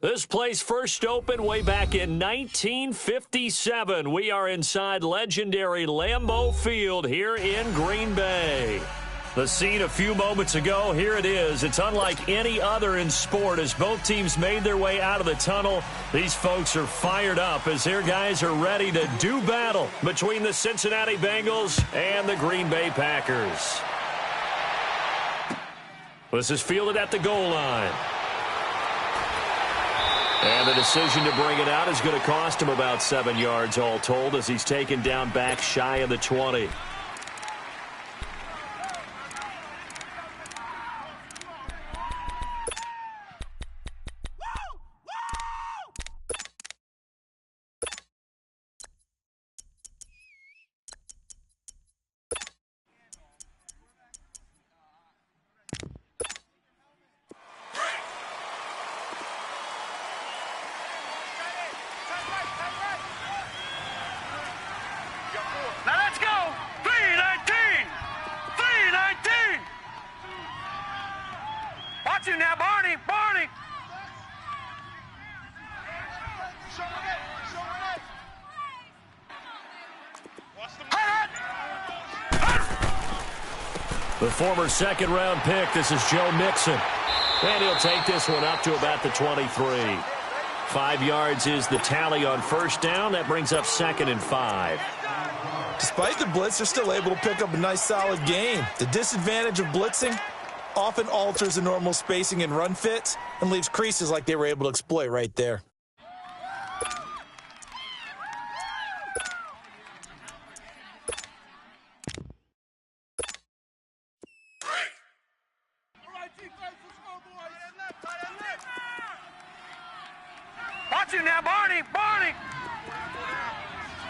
This place first opened way back in 1957. We are inside legendary Lambeau Field here in Green Bay. The scene a few moments ago, here it is. It's unlike any other in sport as both teams made their way out of the tunnel. These folks are fired up as their guys are ready to do battle between the Cincinnati Bengals and the Green Bay Packers. This is fielded at the goal line. And the decision to bring it out is going to cost him about 7 yards all told as he's taken down back shy of the 20. Now, Barney! The former second-round pick, this is Joe Mixon. And he'll take this one up to about the 23. 5 yards is the tally on first down. That brings up 2nd and 5. Despite the blitz, they're still able to pick up a nice, solid gain. The disadvantage of blitzing often alters the normal spacing and run fits and leaves creases like they were able to exploit right there. Watch it now, Barney! All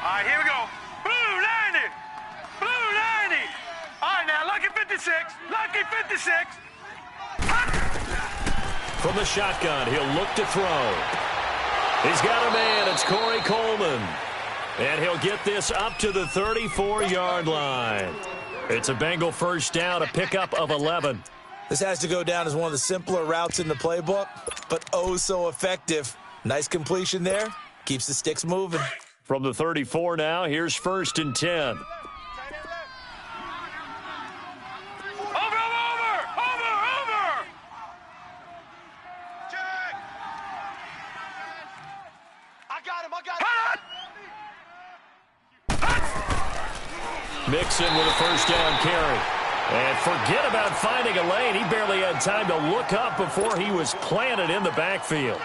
right, here we go. Blue 90! Blue 90! All right, now, lucky 56. Lucky 56. From the shotgun, he'll look to throw. He's got a man. It's Corey Coleman. And he'll get this up to the 34-yard line. It's a Bengal first down, a pickup of 11. This has to go down as one of the simpler routes in the playbook, but oh so effective. Nice completion there. Keeps the sticks moving. From the 34 now, here's 1st and 10. Mixon with a first down carry. And forget about finding a lane. He barely had time to look up before he was planted in the backfield.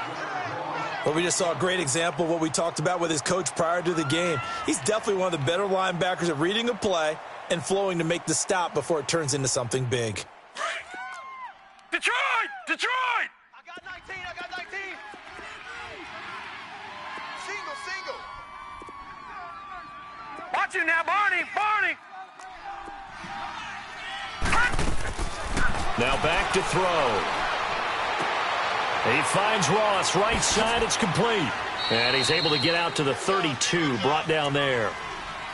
Well, we just saw a great example of what we talked about with his coach prior to the game. He's definitely one of the better linebackers at reading a play and flowing to make the stop before it turns into something big. Detroit! I got 19. Single. Watch it now, Barney! Now back to throw. He finds Ross, right side, it's complete. And he's able to get out to the 32, brought down there.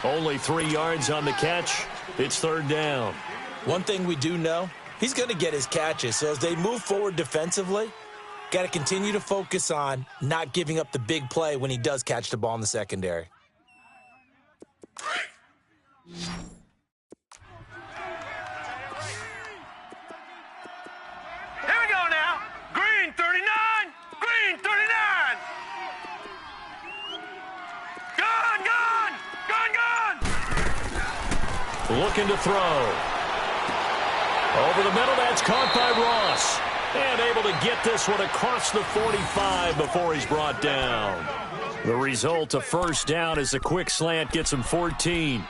Only 3 yards on the catch. It's 3rd down. One thing we do know, he's going to get his catches. So as they move forward defensively, got to continue to focus on not giving up the big play when he does catch the ball in the secondary. Here we go now. Green 39. Gun. Looking to throw. Over the middle, that's caught by Ross. And able to get this one across the 45 before he's brought down. The result, a first down as a quick slant gets him 14.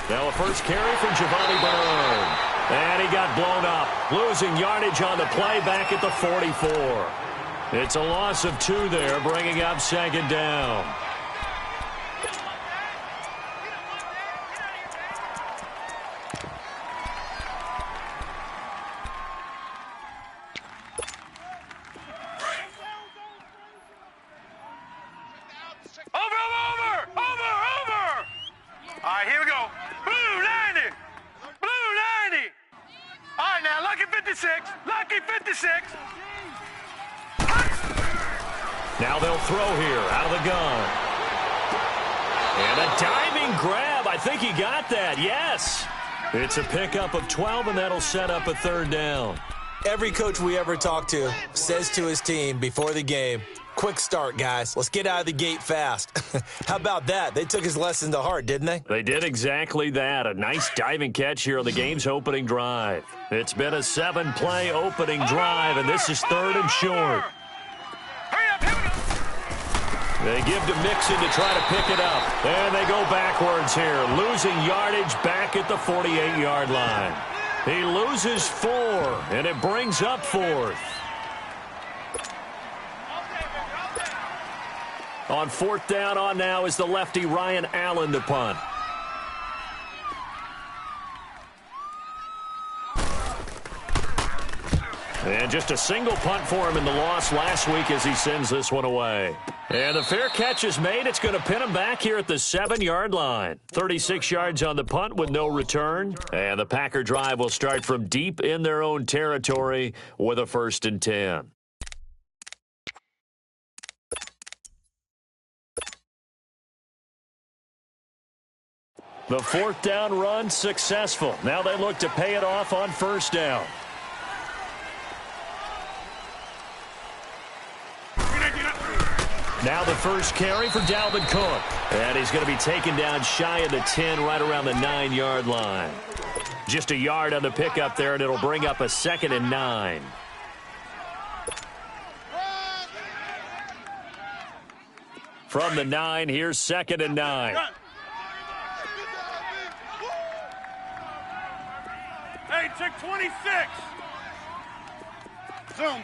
Now a first carry from Giovanni Bernard. And he got blown up. Losing yardage on the play back at the 44. It's a loss of 2 there, bringing up 2nd down. 56. Lucky 56. Now they'll throw here out of the gun. And a diving grab. I think he got that. Yes. It's a pickup of 12, and that'll set up a third down. Every coach we ever talk to says to his team before the game, quick start, guys. Let's get out of the gate fast. How about that? They took his lesson to heart, didn't they? They did exactly that. A nice diving catch here on the game's opening drive. It's been a 7-play opening drive, and this is third and short. They give to Mixon to try to pick it up. And they go backwards here, losing yardage back at the 48-yard line. He loses 4, and it brings up 4th. On 4th down on now is the lefty Ryan Allen to punt. And just a single punt for him in the loss last week as he sends this one away. And the fair catch is made. It's going to pin him back here at the 7-yard line. 36 yards on the punt with no return. And the Packer drive will start from deep in their own territory with a 1st and 10. The 4th down run successful. Now they look to pay it off on 1st down. Now the first carry for Dalvin Cook. And he's going to be taken down shy of the 10, right around the 9-yard line. Just a yard on the pickup there, and it'll bring up a 2nd and 9. From the 9, here's 2nd and 9. Hey, check 26. Zoom.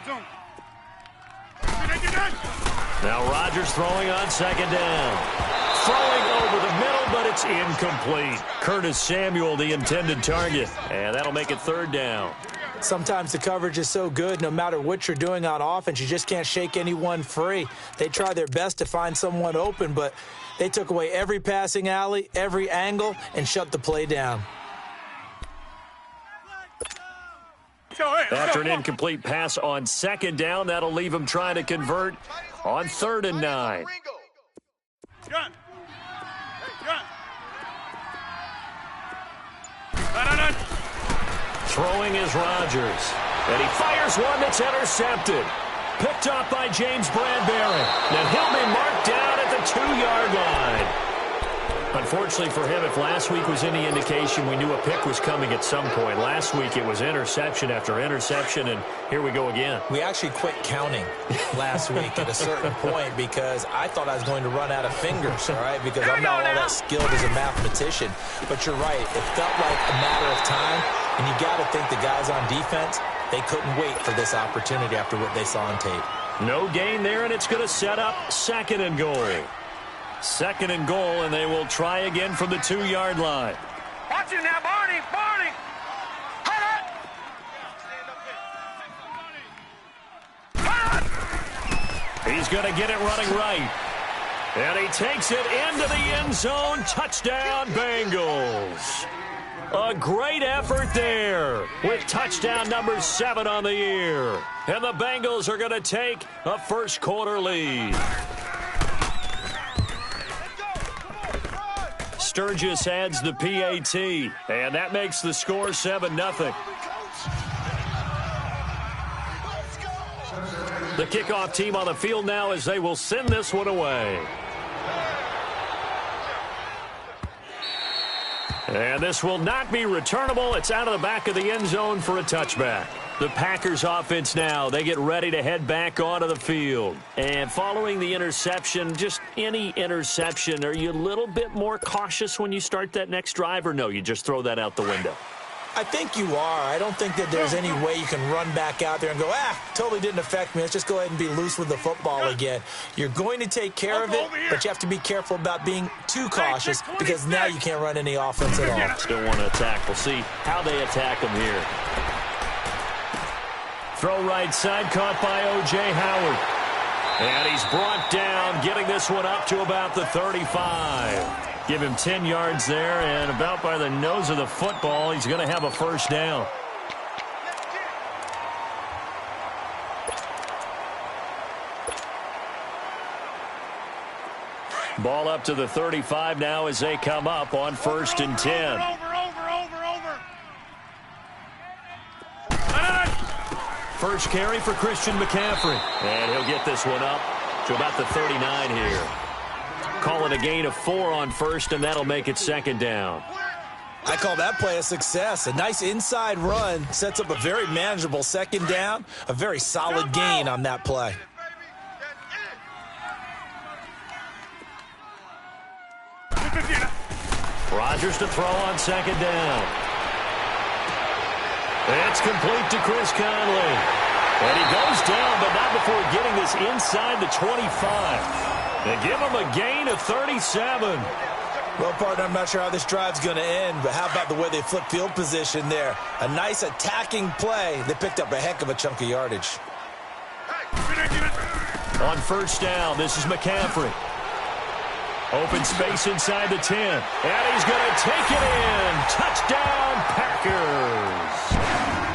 Now Rodgers throwing on 2nd down. Throwing over the middle, but it's incomplete. Curtis Samuel, the intended target. And that'll make it 3rd down. Sometimes the coverage is so good, no matter what you're doing on offense, you just can't shake anyone free. They try their best to find someone open, but they took away every passing alley, every angle, and shut the play down. After an incomplete pass on 2nd down, that'll leave him trying to convert on 3rd and 9. Gun. Throwing is Rodgers. And he fires one that's intercepted. Picked up by James Bradbury. And he'll be marked down at the 2-yard line. Unfortunately for him, if last week was any indication, we knew a pick was coming at some point. Last week it was interception after interception, and here we go again. We actually quit counting last week at a certain point because I thought I was going to run out of fingers, all right, because I'm not all that skilled as a mathematician. But you're right. It felt like a matter of time, and you got to think the guys on defense, they couldn't wait for this opportunity after what they saw on tape. No gain there, and it's going to set up 2nd and goal. 2nd and goal, and they will try again from the 2-yard line. Watch it now, Barney. He's going to get it running right. And he takes it into the end zone. Touchdown, Bengals. A great effort there with touchdown number 7 on the year. And the Bengals are going to take a first-quarter lead. Sturgis adds the PAT, and that makes the score 7-0. The kickoff team on the field now as they will send this one away. And this will not be returnable. It's out of the back of the end zone for a touchback. The Packers offense now, they get ready to head back onto the field. And following the interception, just any interception, are you a little bit more cautious when you start that next drive, or no, you just throw that out the window? I think you are. I don't think that there's any way you can run back out there and go, totally didn't affect me. Let's just go ahead and be loose with the football again. You're going to take care of it, but you have to be careful about being too cautious because now you can't run any offense at all. Still want to attack. We'll see how they attack him here. Throw right side, caught by O.J. Howard. And he's brought down, getting this one up to about the 35. Give him 10 yards there, and about by the nose of the football, he's going to have a first down. Ball up to the 35 now as they come up on 1st and 10. First carry for Christian McCaffrey. And he'll get this one up to about the 39 here. Call it a gain of 4 on 1st, and that'll make it 2nd down. I call that play a success. A nice inside run sets up a very manageable 2nd down. A very solid gain on that play. Rodgers to throw on 2nd down. It's complete to Chris Conley. And he goes down, but not before getting this inside the 25. They give him a gain of 37. Well, partner, I'm not sure how this drive's going to end, but how about the way they flip field position there? A nice attacking play. They picked up a heck of a chunk of yardage. On 1st down, this is McCaffrey. Open space inside the 10. And he's going to take it in. Touchdown, Packers.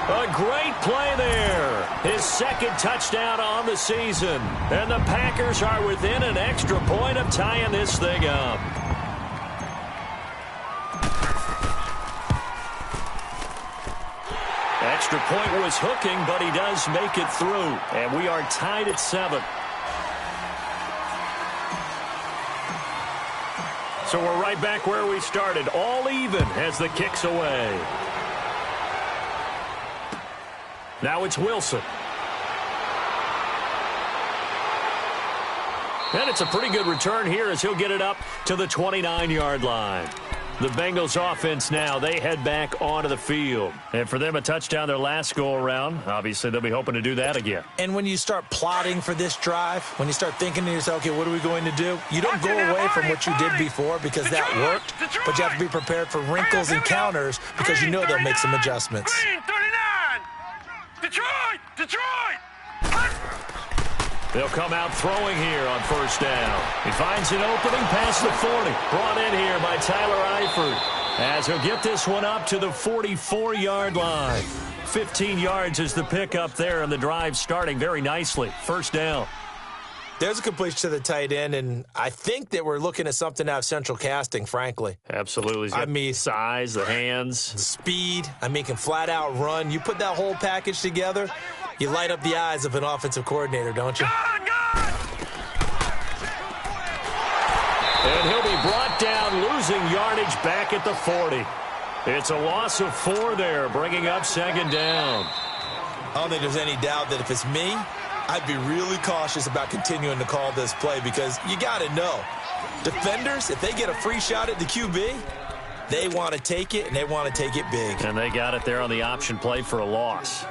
A great play there. His 2nd touchdown on the season. And the Packers are within an extra point of tying this thing up. Extra point was hooking, but he does make it through. And we are tied at 7. So we're right back where we started, all even as the kick's away. Now it's Wilson. And it's a pretty good return here as he'll get it up to the 29-yard line. The Bengals offense now, they head back onto the field. And for them, a touchdown their last go-around. Obviously, they'll be hoping to do that again. And when you start plotting for this drive, when you start thinking to yourself, okay, what are we going to do? You don't go away from what you did before because that worked, but you have to be prepared for wrinkles and counters because you know they'll make some adjustments. Green 39! Detroit! They'll come out throwing here on 1st down. He finds an opening past the 40. Brought in here by Tyler Eifert as he'll get this one up to the 44-yard line. 15 yards is the pickup there, and the drive starting very nicely. 1st down. There's a completion to the tight end, and I think that we're looking at something out of central casting, frankly. Absolutely. I mean, size, the hands. Speed. I mean, can flat out run. You put that whole package together, you light up the eyes of an offensive coordinator, don't you? And he'll be brought down, losing yardage back at the 40. It's a loss of 4 there, bringing up 2nd down. I don't think there's any doubt that if it's me, I'd be really cautious about continuing to call this play because you got to know, defenders, if they get a free shot at the QB, they want to take it, and they want to take it big. And they got it there on the option play for a loss.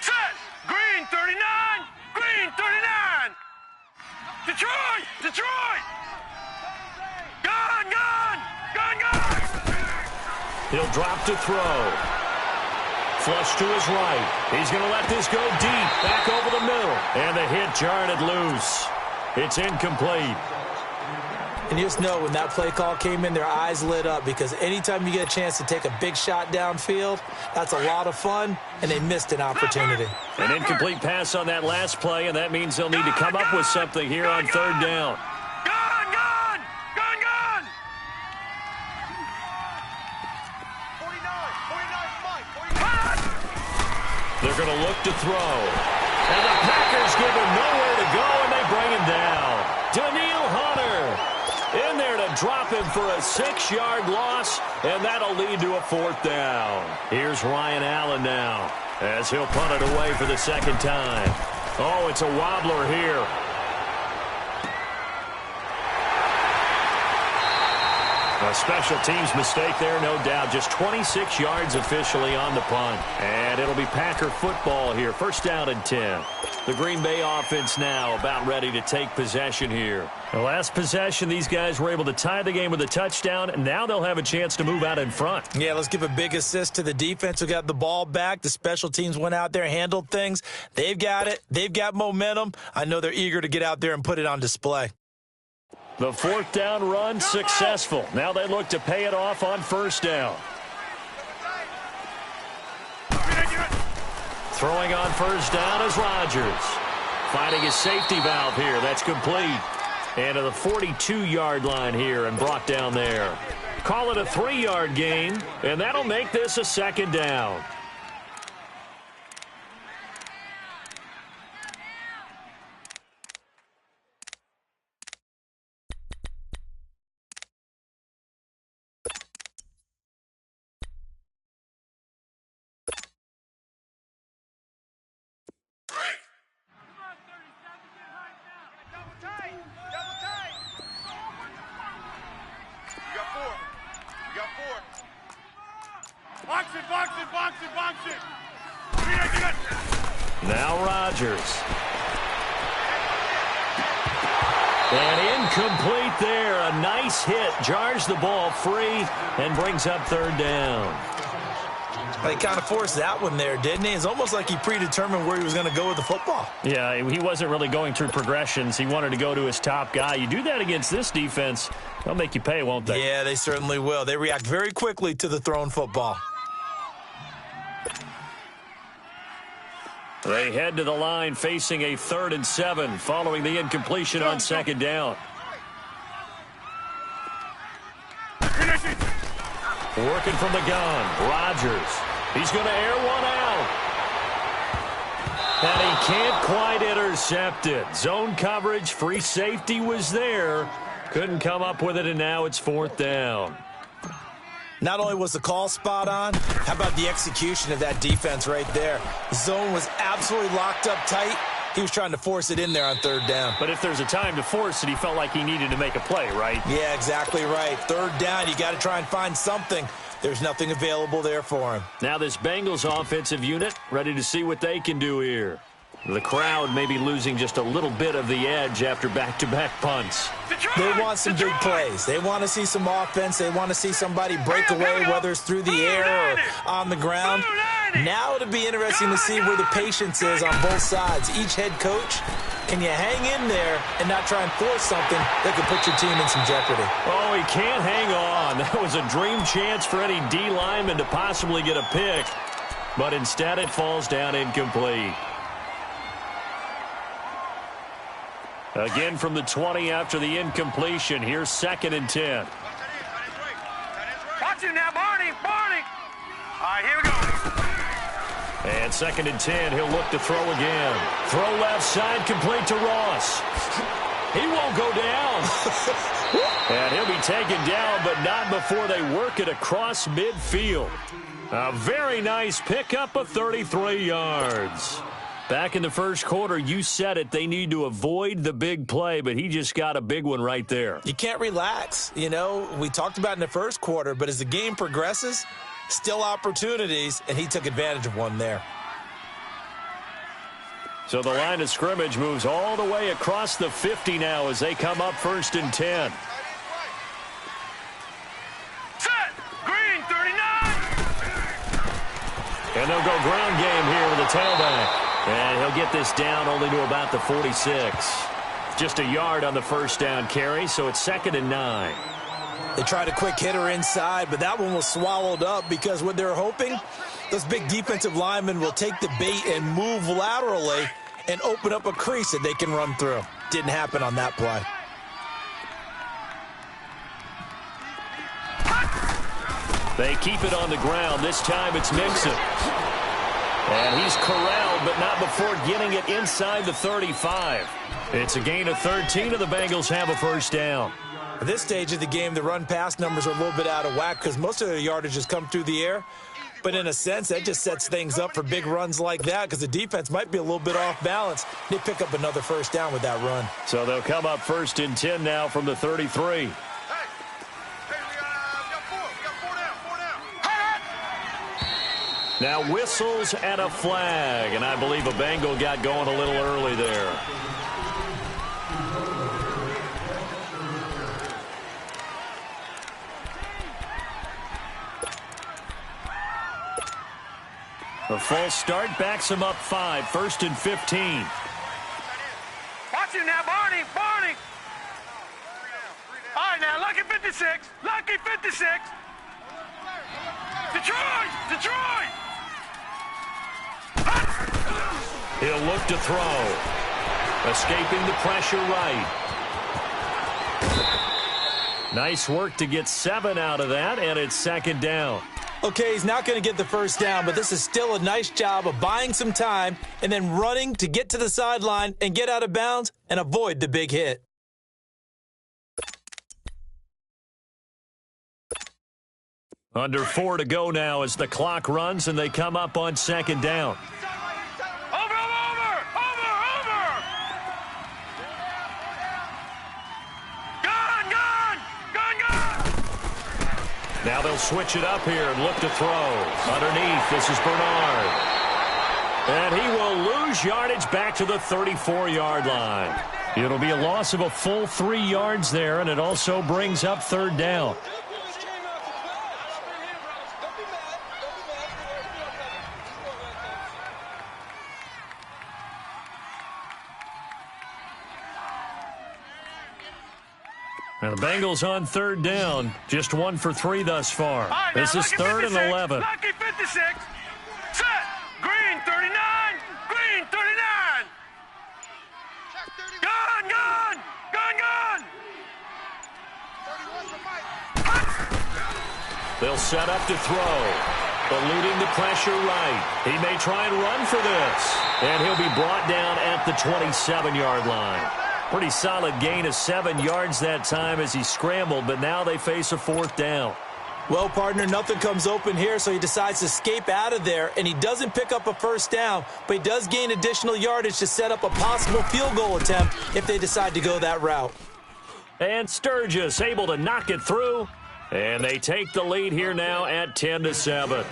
Set! Green 39! Green 39! Detroit! Gun! He'll drop to throw. Flush to his right. He's going to let this go deep. Back over the middle. And the hit jarred it loose. It's incomplete. And you just know when that play call came in, their eyes lit up because anytime you get a chance to take a big shot downfield, that's a lot of fun, and they missed an opportunity. An incomplete pass on that last play, and that means they'll need to come up with something here on 3rd down. Gun! 49, They're going to look to throw. And the Packers give him nowhere to go, and they bring him down. Daniil Hunter in there to drop him for a 6-yard loss, and that'll lead to a 4th down. Here's Ryan Allen now as he'll punt it away for the 2nd time. Oh, it's a wobbler here. A special teams mistake there, no doubt. Just 26 yards officially on the punt. And it'll be Packer football here. 1st down and 10. The Green Bay offense now about ready to take possession here. The last possession, these guys were able to tie the game with a touchdown, and now they'll have a chance to move out in front. Yeah, let's give a big assist to the defense who got the ball back. The special teams went out there, handled things. They've got it. They've got momentum. I know they're eager to get out there and put it on display. The 4th down run successful. Now they look to pay it off on 1st down. Throwing on first down is Rodgers. Finding his safety valve here. That's complete. And to the 42-yard line here and brought down there. Call it a 3-yard gain, and that'll make this a second down. Now Rodgers. And incomplete there. A nice hit. Jars the ball free and brings up third down. He kind of forced that one there, didn't he? It's almost like he predetermined where he was going to go with the football. Yeah, he wasn't really going through progressions. He wanted to go to his top guy. You do that against this defense, they'll make you pay, won't they? Yeah, they certainly will. They react very quickly to the thrown football. They head to the line facing a 3rd and 7 following the incompletion on second down. Working from the gun, Rodgers. He's going to air one out. And he can't quite intercept it. Zone coverage, free safety was there. Couldn't come up with it, and now it's 4th down. Not only was the call spot on, how about the execution of that defense right there? The zone was absolutely locked up tight. He was trying to force it in there on 3rd down. But if there's a time to force it, he felt like he needed to make a play, right? Yeah, exactly right. 3rd down, you got to try and find something. There's nothing available there for him. Now this Bengals offensive unit ready to see what they can do here. The crowd may be losing just a little bit of the edge after back-to-back punts. They want some big plays. They want to see some offense. They want to see somebody break away, whether it's through the air or on the ground. Now it'll be interesting to see where the patience is on both sides. Each head coach, can you hang in there and not try and force something that could put your team in some jeopardy? Oh, he can't hang on. That was a dream chance for any D lineman to possibly get a pick. But instead it falls down incomplete. Again from the 20 after the incompletion. Here's 2nd and 10. Watch him now, Barney. Barney. All right, here we go. And 2nd and 10. He'll look to throw again. Throw left side, complete to Ross. He won't go down. And he'll be taken down, but not before they work it across midfield. A very nice pickup of 33 yards. Back in the first quarter, you said it, they need to avoid the big play, but he just got a big one right there. You can't relax. You know, we talked about in the first quarter, but as the game progresses, still opportunities, and he took advantage of one there. So the line of scrimmage moves all the way across the 50 now as they come up 1st and 10. Set. Green, 39. And they'll go ground game here with the tailback. And he'll get this down only to about the 46. Just a yard on the first down carry, so it's 2nd and 9. They tried a quick hitter inside, but that one was swallowed up because what they're hoping, those big defensive linemen will take the bait and move laterally and open up a crease that they can run through. Didn't happen on that play. They keep it on the ground. This time it's Mixon. And he's corralled, but not before getting it inside the 35. It's a gain of 13, and the Bengals have a first down. At this stage of the game, the run-pass numbers are a little bit out of whack because most of their yardage has come through the air. But in a sense, that just sets things up for big runs like that because the defense might be a little bit off balance. They pick up another first down with that run. So they'll come up 1st and 10 now from the 33. Now whistles and a flag, and I believe a Bengal got going a little early there. A false start backs him up 5, 1st and 15. Watch him now, Barney. Barney. All right, now, lucky 56. Lucky 56. Detroit! Detroit! He'll look to throw. Escaping the pressure right. Nice work to get 7 out of that, and it's second down. Okay, he's not going to get the first down, but this is still a nice job of buying some time and then running to get to the sideline and get out of bounds and avoid the big hit. Under 4 to go now as the clock runs and they come up on second down. Now they'll switch it up here and look to throw. Underneath, this is Bernard. And he will lose yardage back to the 34-yard line. It'll be a loss of a full 3 yards there, and it also brings up third down. Now the Bengals on third down, just 1 for 3 thus far. Right, this is 3rd and 11. Lucky 56. Set. Green 39. Green 39. Gun, gun. Gun, gun. They'll set up to throw. Eluding the pressure right. He may try and run for this. And he'll be brought down at the 27-yard line. Pretty solid gain of 7 yards that time as he scrambled, but now they face a 4th down. Well, partner, nothing comes open here, so he decides to escape out of there, and he doesn't pick up a first down, but he does gain additional yardage to set up a possible field goal attempt if they decide to go that route. And Sturgis able to knock it through, and they take the lead here now at 10-7.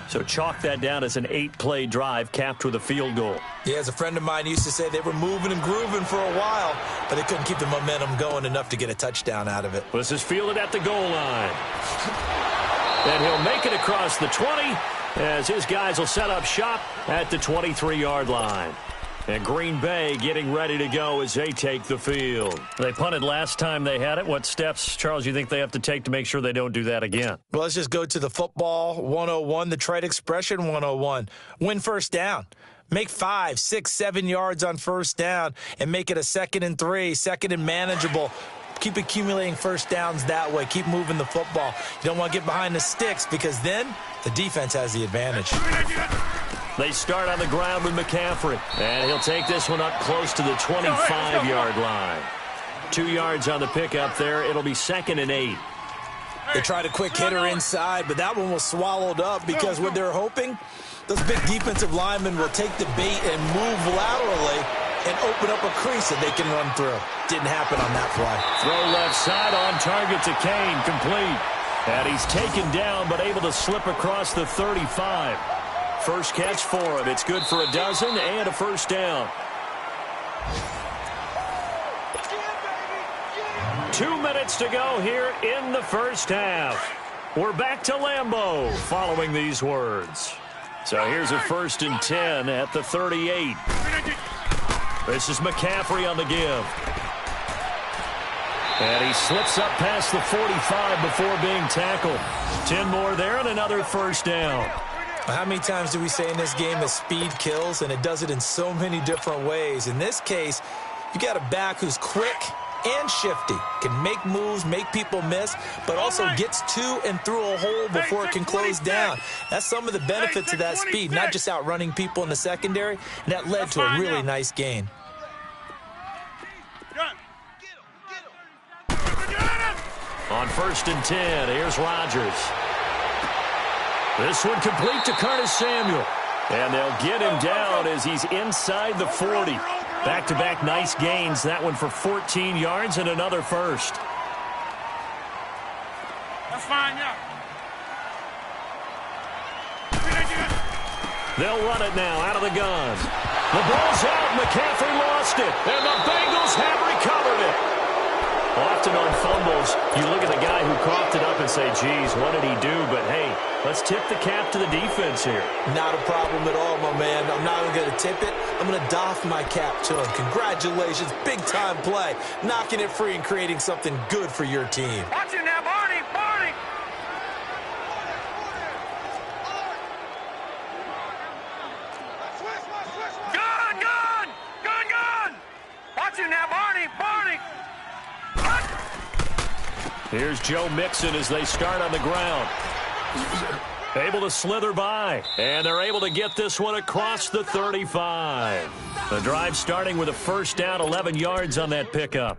So chalk that down as an 8-play drive capped with a field goal. Yeah, as a friend of mine used to say, they were moving and grooving for a while, but they couldn't keep the momentum going enough to get a touchdown out of it. This is fielded at the goal line. And he'll make it across the 20 as his guys will set up shop at the 23-yard line. And Green Bay getting ready to go as they take the field. They punted last time they had it. What steps, Charles, you think they have to take to make sure they don't do that again? Well, let's just go to the football 101, the trade expression 101. Win first down. Make 5, 6, 7 yards on first down and make it a 2nd and 3, 2nd and manageable. Keep accumulating first downs that way. Keep moving the football. You don't want to get behind the sticks because then the defense has the advantage. They start on the ground with McCaffrey. And he'll take this one up close to the 25-yard line. 2 yards on the pickup there. It'll be 2nd and 8. They tried a quick hitter inside, but that one was swallowed up because what they're hoping, those big defensive linemen will take the bait and move laterally and open up a crease that they can run through. Didn't happen on that play. Throw left side on target to Kane, complete. And he's taken down but able to slip across the 35. First catch for him. It's good for a dozen and a first down. 2 minutes to go here in the first half. We're back to Lambeau following these words. So here's a 1st and 10 at the 38. This is McCaffrey on the give. And he slips up past the 45 before being tackled. 10 more there and another first down. How many times do we say in this game that speed kills, and it does it in so many different ways? In this case, you got a back who's quick and shifty, can make moves, make people miss, but also gets to and through a hole before it can close down. That's some of the benefits of that speed, not just outrunning people in the secondary, and that led to a really nice gain. On 1st and 10, here's Rodgers. This one complete to Curtis Samuel. And they'll get him down as he's inside the 40. Back-to-back nice gains. That one for 14 yards and another first. That's fine, yeah. They'll run it now out of the gun. The ball's out. McCaffrey lost it. And the Bengals have recovered it. Often on fumbles, you look at the guy who coughed it up and say, geez, what did he do? But, hey, let's tip the cap to the defense here. Not a problem at all, my man. I'm not even going to tip it. I'm going to doff my cap to him. Congratulations. Big-time play. Knocking it free and creating something good for your team. Watch it now, Barney. Barney. Gun, Here's Joe Mixon as they start on the ground. Able to slither by, and they're able to get this one across the 35. The drive starting with a first down, 11 yards on that pickup.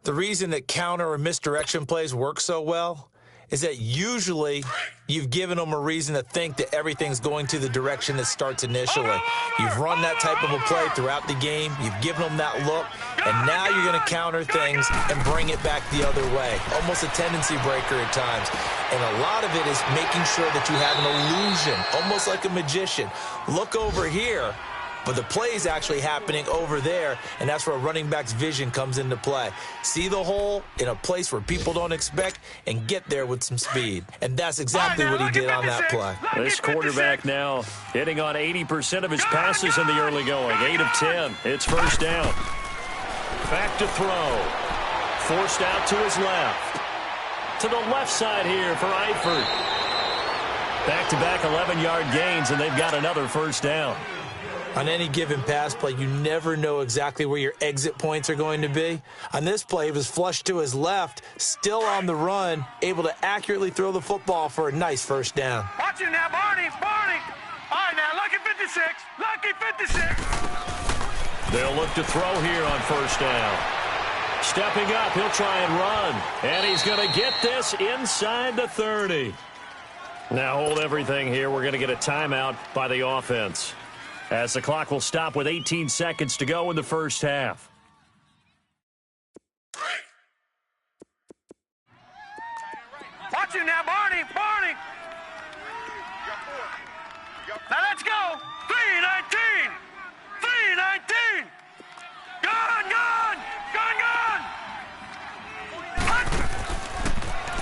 The reason that counter or misdirection plays work so well is that usually you've given them a reason to think that everything's going to the direction that starts initially. You've run that type of a play throughout the game. You've given them that look, and now you're going to counter things and bring it back the other way. Almost a tendency breaker at times. And a lot of it is making sure that you have an illusion, almost like a magician. Look over here. But the play is actually happening over there, and that's where a running back's vision comes into play. See the hole in a place where people don't expect and get there with some speed. And that's exactly what he did on that play. This quarterback now hitting on 80% of his passes in the early going. 8 of 10. It's first down. Back to throw. Forced out to his left. To the left side here for Eifert. Back-to-back 11-yard gains, and they've got another first down. On any given pass play, you never know exactly where your exit points are going to be. On this play, he was flushed to his left, still on the run, able to accurately throw the football for a nice first down. Watch it now, Barney. All right, now, lucky 56. Lucky 56. They'll look to throw here on first down. Stepping up, he'll try and run. And he's going to get this inside the 30. Now hold everything here. We're going to get a timeout by the offense, as the clock will stop with 18 seconds to go in the first half. Watch it now, Barney. Now let's go. 3-19. 3-19. Gone.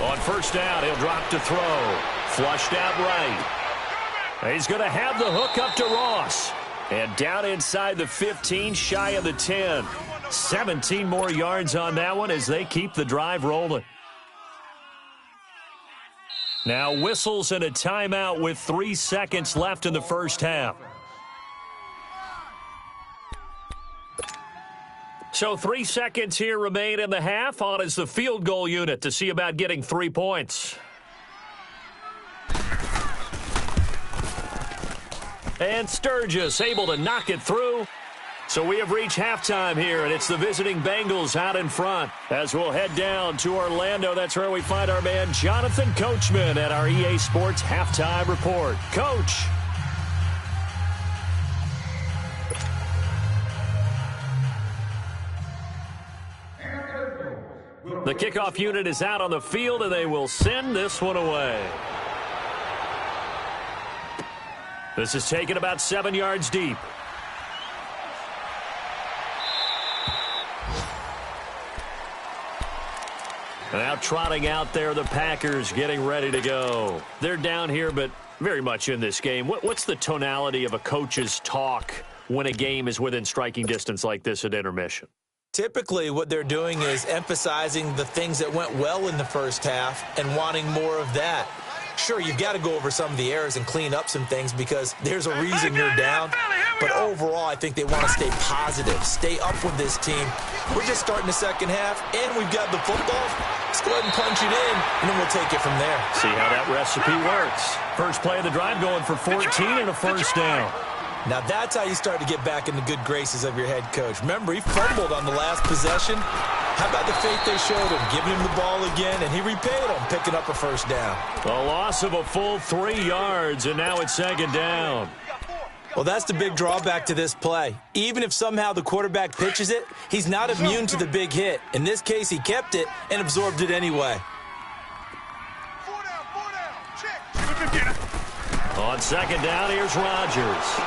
On first down, he'll drop to throw. Flushed out right. He's going to have the hook up to Ross. And down inside the 15, shy of the 10. 17 more yards on that one as they keep the drive rolling. Now whistles and a timeout with 3 seconds left in the first half. So 3 seconds here remain in the half. On is the field goal unit to see about getting 3 points. And Sturgis able to knock it through. So we have reached halftime here, and it's the visiting Bengals out in front. As we'll head down to Orlando, that's where we find our man Jonathan Coachman at our EA Sports Halftime Report. Coach. The kickoff unit is out on the field, and they will send this one away. This is taken about 7 yards deep. Now trotting out there, the Packers getting ready to go. They're down here, but very much in this game. What's the tonality of a coach's talk when a game is within striking distance like this at intermission? Typically, what they're doing is emphasizing the things that went well in the first half and wanting more of that. Sure, you've got to go over some of the errors and clean up some things because there's a reason you're down. But overall, I think they want to stay positive, stay up with this team. We're just starting the second half, and we've got the football. Let's go ahead and punch it in, and then we'll take it from there. See how that recipe works. First play of the drive going for 14 and a first down. Now that's how you start to get back in the good graces of your head coach. Remember, he fumbled on the last possession. How about the faith they showed him, giving him the ball again, and he repaid them, picking up a first down. A loss of a full 3 yards, and now it's second down. Well, that's the big drawback to this play. Even if somehow the quarterback pitches it, he's not immune to the big hit. In this case, he kept it and absorbed it anyway. On second down, here's Rodgers.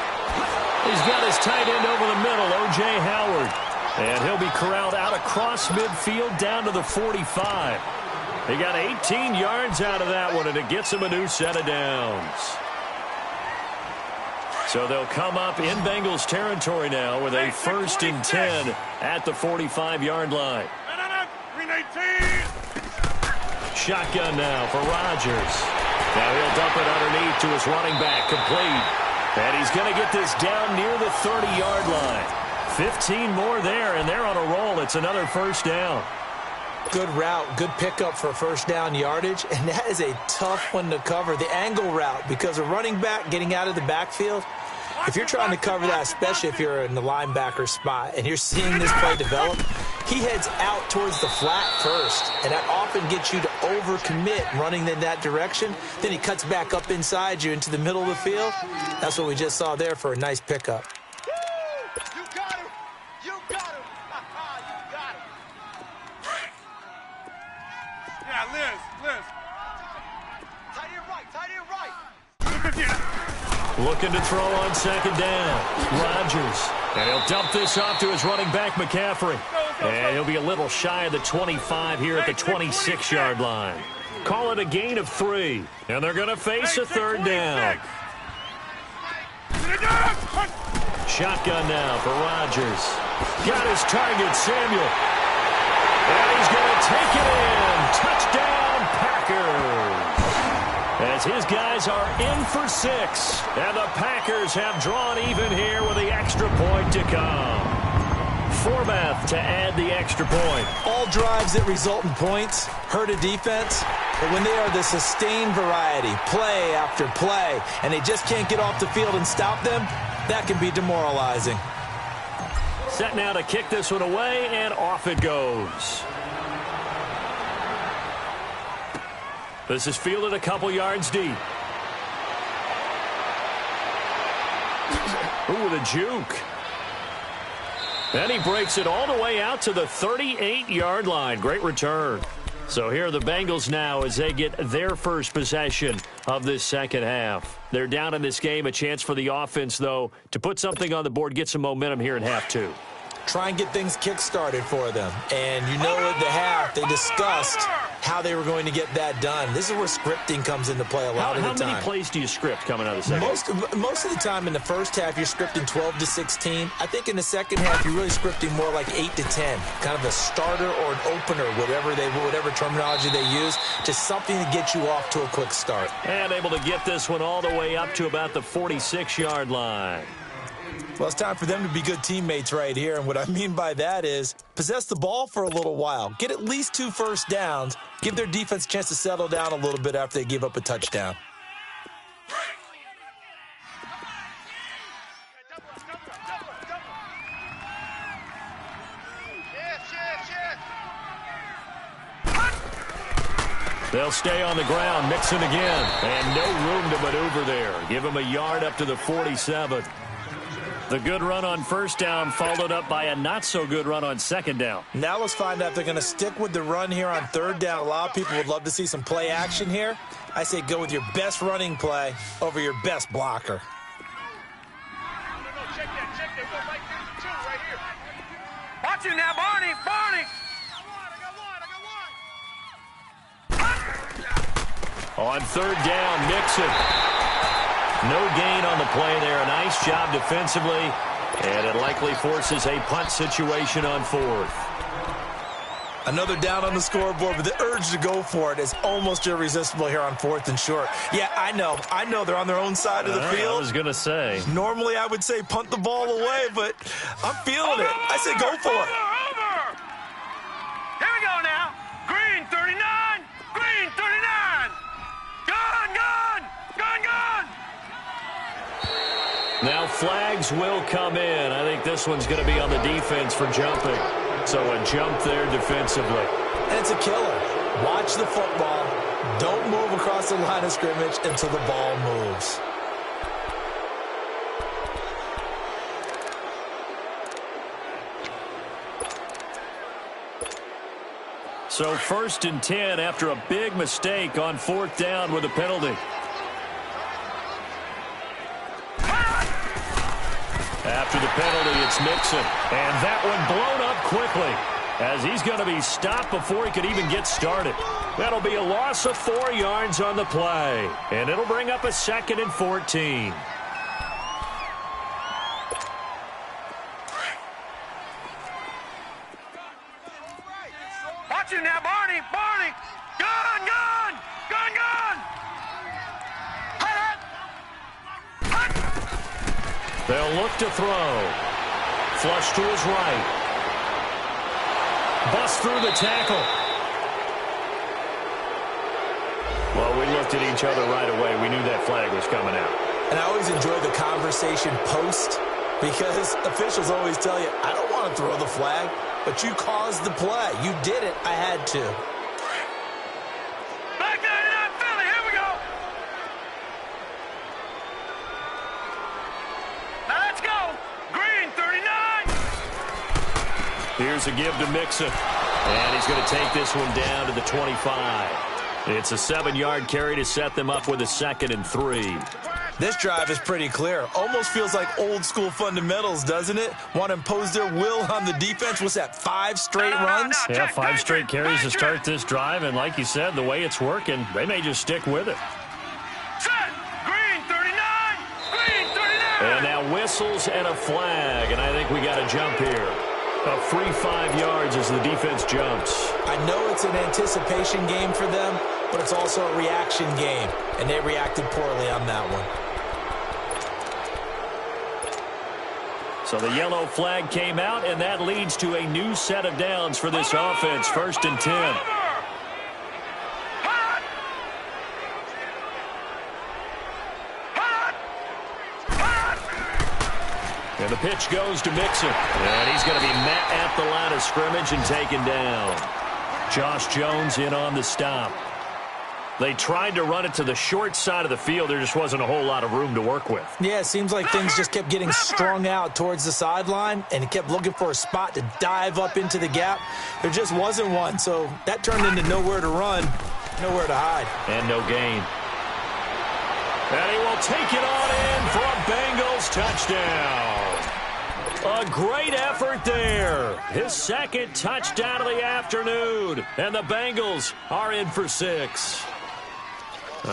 He's got his tight end over the middle, O.J. Howard. And he'll be corralled out across midfield down to the 45. He got 18 yards out of that one, and it gets him a new set of downs. So they'll come up in Bengals territory now with a 1st and 10 at the 45-yard line. Shotgun now for Rodgers. Now he'll dump it underneath to his running back, complete. And he's going to get this down near the 30-yard line. 15 more there, and they're on a roll. It's another first down. Good route, good pickup for first down yardage, and that is a tough one to cover. The angle route, because a running back getting out of the backfield, if you're trying to cover that, especially if you're in the linebacker spot and you're seeing this play develop, he heads out towards the flat first, and that often gets you to overcommit running in that direction. Then he cuts back up inside you into the middle of the field. That's what we just saw there for a nice pickup. You got him. You got him. You got him. Yeah, Liz. Tight end right. Looking to throw on second down. Rodgers. And he'll dump this off to his running back, McCaffrey. And he'll be a little shy of the 25 here at the 26-yard line. Call it a gain of 3. And they're going to face a third down. Shotgun now for Rodgers. Got his target, Samuel. And he's going to take it in. Touchdown, Packers. As his guys are in for 6. And the Packers have drawn even here with the extra point to come. Formath to add the extra point. All drives that result in points hurt a defense, but when they are the sustained variety, play after play, and they just can't get off the field and stop them, that can be demoralizing. Set now to kick this one away, and off it goes. This is fielded a couple yards deep. Ooh, the juke. And he breaks it all the way out to the 38-yard line. Great return. So here are the Bengals now as they get their first possession of this second half. They're down in this game. A chance for the offense, though, to put something on the board, get some momentum here in half 2. Try and get things kick-started for them. And you know at the half, they discussed how they were going to get that done. This is where scripting comes into play a lot of the time. How many plays do you script coming out of the second half? Most of the time in the first half, you're scripting 12 to 16. I think in the second half, you're really scripting more like 8 to 10. Kind of a starter or an opener, whatever terminology they use. Just something to get you off to a quick start. And able to get this one all the way up to about the 46-yard line. Well, it's time for them to be good teammates right here. And what I mean by that is possess the ball for a little while. Get at least 2 first downs. Give their defense a chance to settle down a little bit after they give up a touchdown. They'll stay on the ground, Mixon again. And no room to maneuver there. Give him a yard up to the 47. The good run on first down followed up by a not-so-good run on second down. Now let's find out if they're going to stick with the run here on third down. A lot of people would love to see some play action here. I say go with your best running play over your best blocker. Check that. Go right here. Watch it now, Barney. On third down, Mixon. No gain on the play there. A nice job defensively, and it likely forces a punt situation on 4th. Another down on the scoreboard, but the urge to go for it is almost irresistible here on 4th and short. Yeah, I know they're on their own side of the field. I was going to say. Normally I would say punt the ball away, but I'm feeling it. I say go for it. Over. Here we go now. Green 39. Green 39. Gun. Now flags will come in. I think this one's going to be on the defense for jumping. So a jump there defensively. And it's a killer. Watch the football. Don't move across the line of scrimmage until the ball moves. So 1st and 10 after a big mistake on 4th down with a penalty. After the penalty, it's Mixon. And that one blown up quickly as he's going to be stopped before he could even get started. That'll be a loss of 4 yards on the play. And it'll bring up a 2nd and 14. Watch it now, Barney. Gun. They'll look to throw. Flush to his right. Bust through the tackle. Well, we looked at each other right away. We knew that flag was coming out. And I always enjoy the conversation post because officials always tell you, I don't want to throw the flag, but you caused the play. You did it. I had to. Back 99 Philly, here we go. Now let's go. Green 39. Here's a give to Mixon. And he's going to take this one down to the 25. It's a 7-yard carry to set them up with a 2nd and 3. This drive is pretty clear. Almost feels like old school fundamentals, doesn't it? Want to impose their will on the defense. What's that, 5 straight runs? Yeah, 5 straight carries to start this drive. And like you said, the way it's working, they may just stick with it. Set. Green 39. Green 39. And now whistles and a flag. And I think we got a jump here. A free 5 yards as the defense jumps. I know it's an anticipation game for them, but it's also a reaction game, and they reacted poorly on that one. So the yellow flag came out, and that leads to a new set of downs for this offense. 1st and 10. And the pitch goes to Mixon. And he's going to be met at the line of scrimmage and taken down. Josh Jones in on the stop. They tried to run it to the short side of the field. There just wasn't a whole lot of room to work with. Yeah, it seems like things just kept getting strung out towards the sideline, and he kept looking for a spot to dive up into the gap. There just wasn't one, so that turned into nowhere to run, nowhere to hide. And no gain. And he will take it on in for a Bengals touchdown. A great effort there. His 2nd touchdown of the afternoon. And the Bengals are in for 6.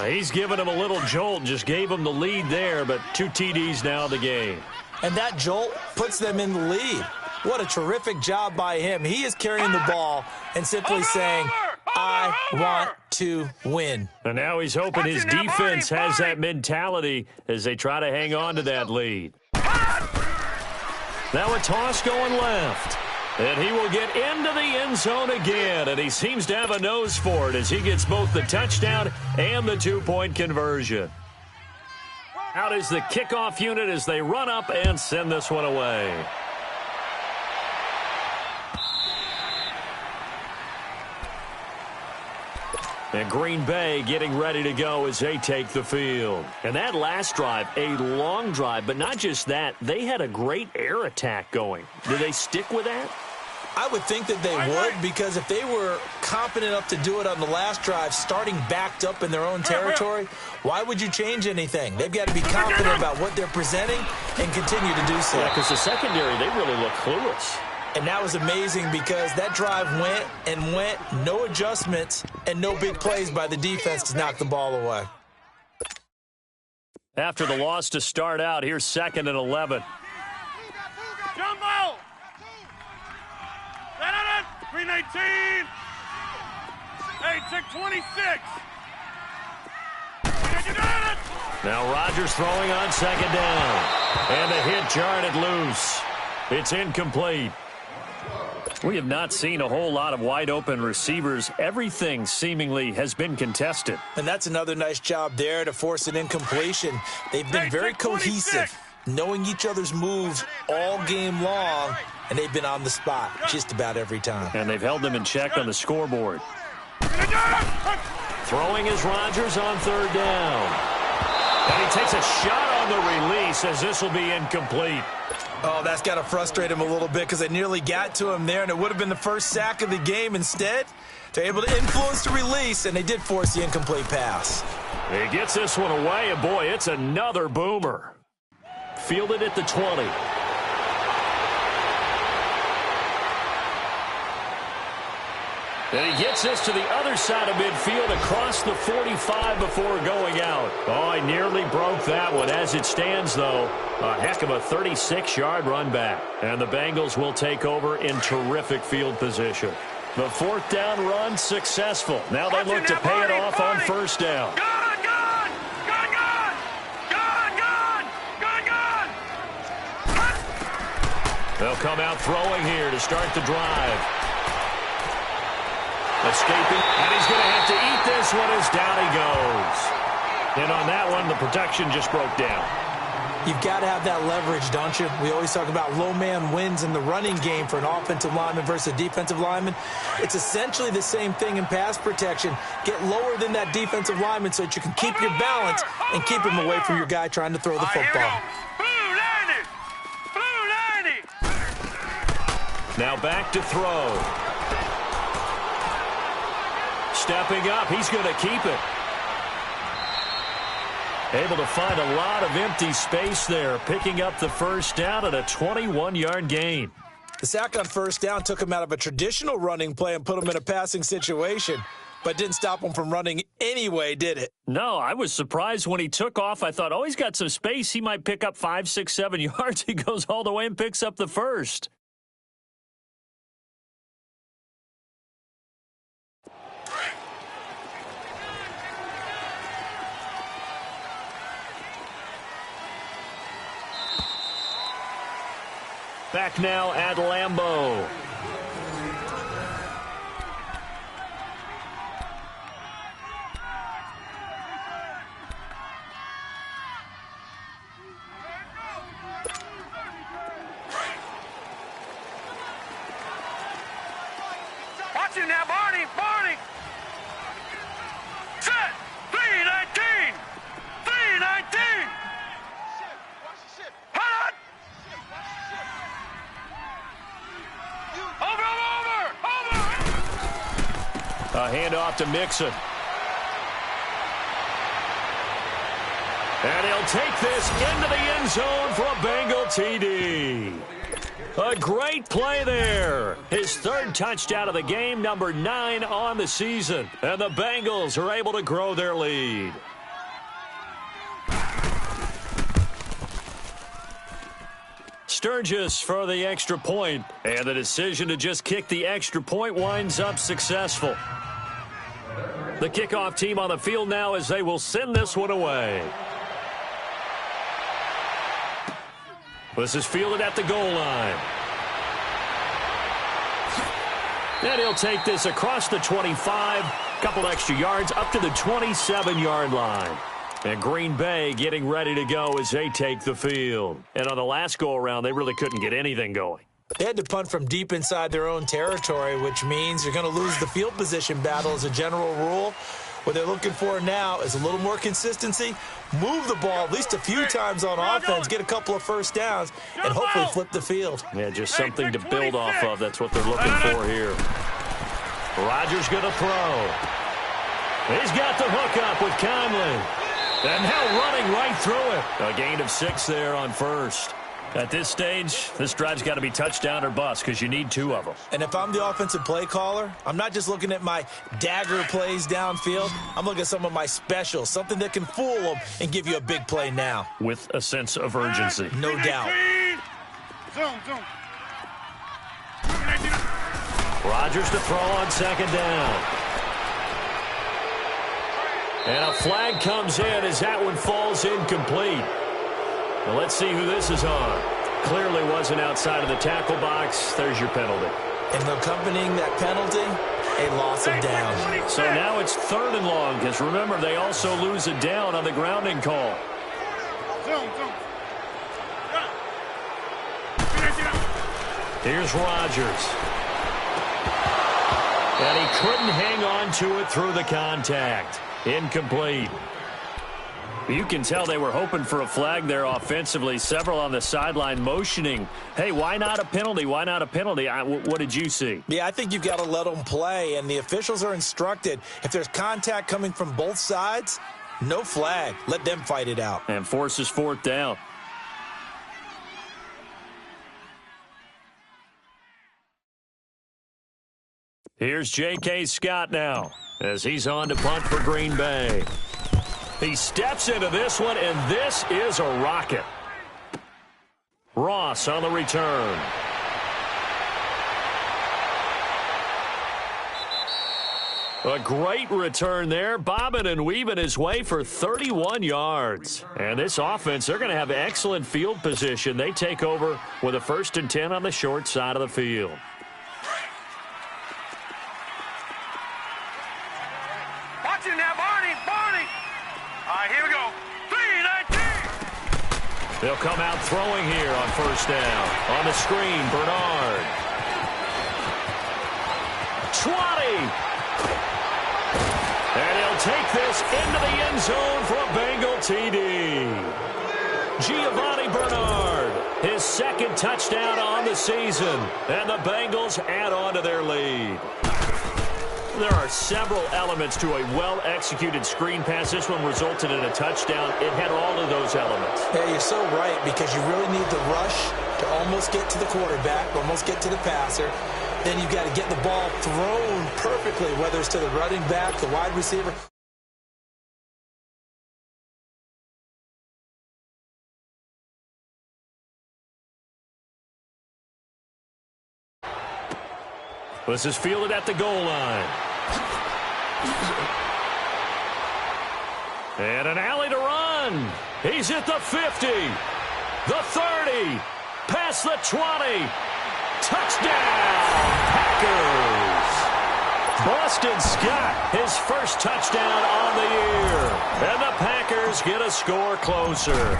He's given him a little jolt, just gave him the lead there, but 2 TDs now in the game. And that jolt puts them in the lead. What a terrific job by him. He is carrying the ball and simply saying, I want to win. And now he's hoping his defense has that mentality as they try to hang on to that lead. Now a toss going left. And he will get into the end zone again. And he seems to have a nose for it as he gets both the touchdown and the 2-point conversion. Out is the kickoff unit as they run up and send this one away. And Green Bay getting ready to go as they take the field. And that last drive, a long drive, but not just that. They had a great air attack going. Do they stick with that? I would think that they would, because if they were confident enough to do it on the last drive, starting backed up in their own territory, why would you change anything? They've got to be confident about what they're presenting and continue to do so. Yeah, because the secondary, they really look clueless. And that was amazing because that drive went and went, no adjustments, and no big plays by the defense to knock the ball away. After the loss to start out, here's 2nd and 11. Jumbo! 319! Hey, check 26! Now Rodgers throwing on 2nd down. And the hit jarred it loose. It's incomplete. We have not seen a whole lot of wide-open receivers. Everything seemingly has been contested. And that's another nice job there to force an incompletion. They've been very cohesive, knowing each other's moves all game long, and they've been on the spot just about every time. And they've held them in check on the scoreboard. Throwing is Rodgers on 3rd down. And he takes a shot on the release as this will be incomplete. Oh, that's got to frustrate him a little bit because they nearly got to him there, and it would have been the first sack of the game. Instead, they're able to influence the release, and they did force the incomplete pass. He gets this one away, and boy, it's another boomer. Fielded at the 20. And he gets this to the other side of midfield across the 45 before going out. Oh, he nearly broke that one. As it stands, though, a heck of a 36-yard run back. And the Bengals will take over in terrific field position. The 4th down run successful. Now they look to pay it off on 1st down. They'll come out throwing here to start the drive. Escaping, and he's going to have to eat this one as down he goes. And on that one, the protection just broke down. You've got to have that leverage, don't you? We always talk about low man wins in the running game for an offensive lineman versus a defensive lineman. It's essentially the same thing in pass protection. Get lower than that defensive lineman so that you can keep your balance and keep him away from your guy trying to throw the football. Now back to throw. Stepping up, he's going to keep it. Able to find a lot of empty space there, picking up the first down at a 21-yard gain. The sack on first down took him out of a traditional running play and put him in a passing situation, but didn't stop him from running anyway, did it? No, I was surprised when he took off. I thought, oh, he's got some space. He might pick up 5, 6, 7 yards. He goes all the way and picks up the first. Back now at Lambeau. Watch him now, Barney! Barney! Set! 3-19! 3-19! Hot! A handoff to Mixon. And he'll take this into the end zone for a Bengal TD. A great play there. His third touchdown of the game, number 9 on the season. And the Bengals are able to grow their lead. Sturgis for the extra point, and the decision to just kick the extra point winds up successful. The kickoff team on the field now as they will send this one away. This is fielded at the goal line. And he'll take this across the 25, couple extra yards up to the 27-yard line. And Green Bay getting ready to go as they take the field. And on the last go-around, they really couldn't get anything going. They had to punt from deep inside their own territory, which means you're going to lose the field position battle as a general rule. What they're looking for now is a little more consistency, move the ball at least a few times on offense, get a couple of first downs, and hopefully flip the field. Yeah, just something to build off of. That's what they're looking for here. Rodgers going to throw. He's got the hook up with Conley. And now running right through it. A gain of 6 there on first. At this stage, this drive's got to be touchdown or bust because you need 2 of them. And if I'm the offensive play caller, I'm not just looking at my dagger plays downfield. I'm looking at some of my specials, something that can fool them and give you a big play now. With a sense of urgency. No doubt. Zoom. Rodgers to throw on second down. And a flag comes in as that one falls incomplete. Well, let's see who this is on. Clearly wasn't outside of the tackle box. There's your penalty. And accompanying that penalty, a loss of down. So now it's 3rd and long because, remember, they also lose a down on the grounding call. Here's Rodgers. And he couldn't hang on to it through the contact. Incomplete. You can tell they were hoping for a flag there offensively. Several on the sideline motioning, hey, why not a penalty? Why not a penalty? What did you see? Yeah, I think you've got to let them play, and the officials are instructed. If there's contact coming from both sides, no flag. Let them fight it out. And forces 4th down. Here's J.K. Scott now as he's on to punt for Green Bay. He steps into this one, and this is a rocket. Ross on the return. A great return there, bobbing and weaving his way for 31 yards. And this offense, they're going to have excellent field position. They take over with a 1st and 10 on the short side of the field. They'll come out throwing here on first down. On the screen, Bernard. 20. And he'll take this into the end zone for a Bengal TD. Giovanni Bernard, his second touchdown on the season. And the Bengals add on to their lead. There are several elements to a well-executed screen pass. This one resulted in a touchdown. It had all of those elements. Yeah, you're so right, because you really need the rush to almost get to the quarterback, almost get to the passer. Then you've got to get the ball thrown perfectly, whether it's to the running back, the wide receiver. This is fielded at the goal line. And an alley to run. He's at the 50, the 30, past the 20. Touchdown, Packers. Boston Scott, his first touchdown on the year. And the Packers get a score closer.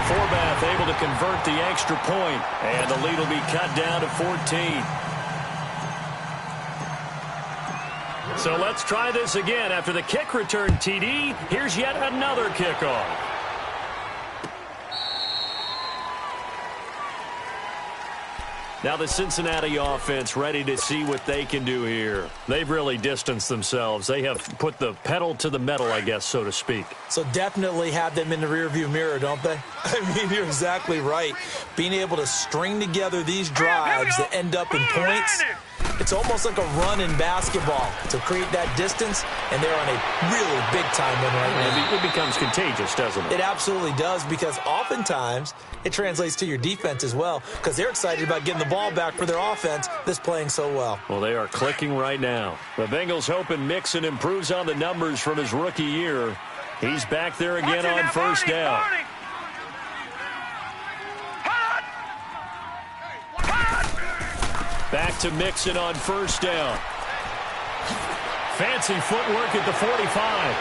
Forbath able to convert the extra point, and the lead will be cut down to 14. So let's try this again. After the kick return TD, here's yet another kickoff. Now the Cincinnati offense ready to see what they can do here. They've really distanced themselves. They have put the pedal to the metal, I guess, so to speak. So definitely have them in the rearview mirror, don't they? I mean, you're exactly right. Being able to string together these drives that end up in points, it's almost like a run in basketball to create that distance, and they're on a really big-time win right now. It becomes contagious, doesn't it? It absolutely does, because oftentimes it translates to your defense as well, because they're excited about getting the ball back for their offense that's playing so well. Well, they are clicking right now. The Bengals hoping Mixon improves on the numbers from his rookie year. He's back there again on first down. Back to Mixon on first down. Fancy footwork at the 45.